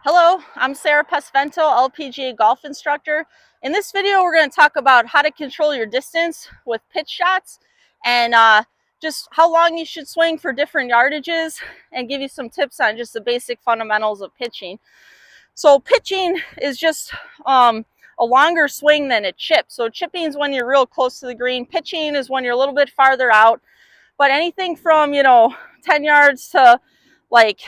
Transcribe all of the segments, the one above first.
Hello, I'm Sarah Pesvento, LPGA golf instructor. In this video, we're going to talk about how to control your distance with pitch shots and just how long you should swing for different yardages and give you some tips on just the basic fundamentals of pitching. So pitching is just a longer swing than a chip. So chipping is when you're real close to the green. Pitching is when you're a little bit farther out. But anything from, 10 yards to like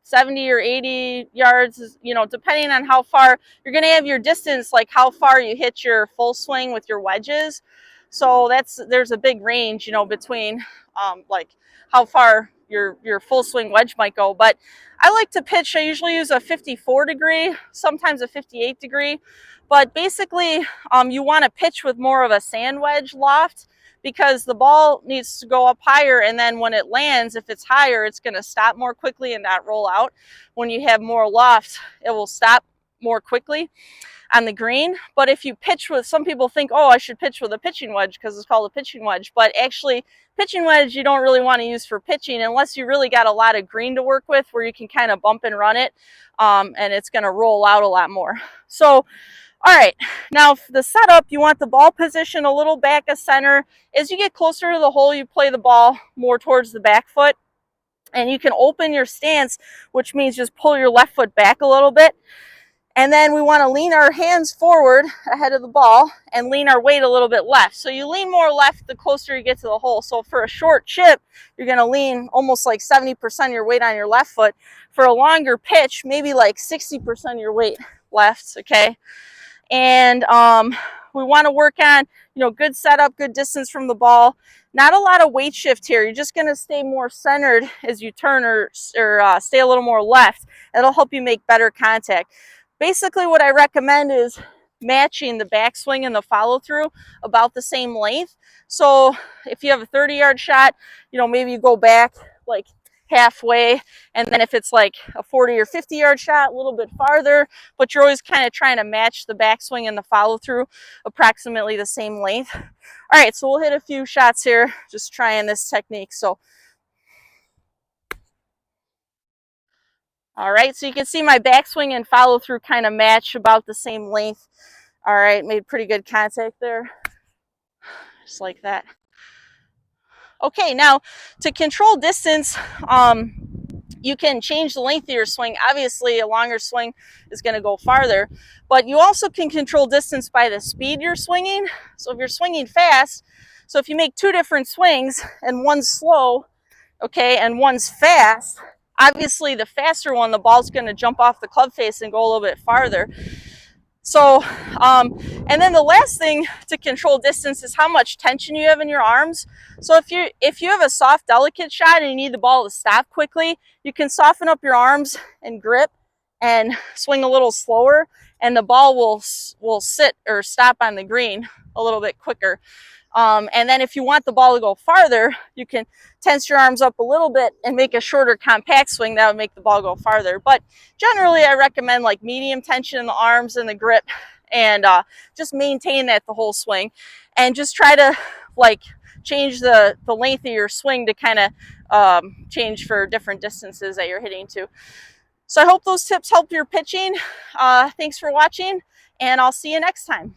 70 or 80 yards, depending on how far you're going to have your distance, like how far you hit your full swing with your wedges. So there's a big range, between like how far your full swing wedge might go. But I like to pitch, I usually use a 54 degree, sometimes a 58 degree. But basically, you want to pitch with more of a sand wedge loft, because the ball needs to go up higher, and then when it lands, if it's higher, it's going to stop more quickly and not roll out. When you have more loft, it will stop more quickly on the green. But if you pitch with, some people think, oh, I should pitch with a pitching wedge because it's called a pitching wedge, but actually pitching wedge you don't really want to use for pitching unless you really got a lot of green to work with, where you can kind of bump and run it, and it's going to roll out a lot more. So all right, now for the setup, you want the ball position a little back of center. As you get closer to the hole, you play the ball more towards the back foot, and you can open your stance, which means just pull your left foot back a little bit. And then we want to lean our hands forward ahead of the ball and lean our weight a little bit left. So you lean more left the closer you get to the hole. So for a short chip, you're going to lean almost like 70% of your weight on your left foot. For a longer pitch, maybe like 60% of your weight left, okay? And we want to work on, good setup, good distance from the ball. Not a lot of weight shift here. You're just going to stay more centered as you turn, or stay a little more left. It'll help you make better contact. Basically, what I recommend is matching the backswing and the follow through about the same length. So if you have a 30-yard shot, maybe you go back like halfway, and then if it's like a 40 or 50-yard shot, a little bit farther, but you're always kind of trying to match the backswing and the follow through approximately the same length. All right, so we'll hit a few shots here, just trying this technique. So all right, so you can see my backswing and follow through kind of match about the same length. All right, made pretty good contact there, just like that. Okay, now to control distance, you can change the length of your swing. Obviously, a longer swing is going to go farther, but you also can control distance by the speed you're swinging. So if you're swinging fast, so if you make two different swings and one's slow, okay, and one's fast, obviously the faster one, the ball's going to jump off the club face and go a little bit farther. So, and then the last thing to control distance is how much tension you have in your arms. So if you have a soft, delicate shot and you need the ball to stop quickly, you can soften up your arms and grip and swing a little slower, and the ball will sit or stop on the green a little bit quicker. And then if you want the ball to go farther, you can tense your arms up a little bit and make a shorter, compact swing that would make the ball go farther. But generally, I recommend like medium tension in the arms and the grip, and just maintain that the whole swing, and just try to like change the length of your swing to kind of change for different distances that you're hitting to. So I hope those tips help your pitching. Thanks for watching, and I'll see you next time.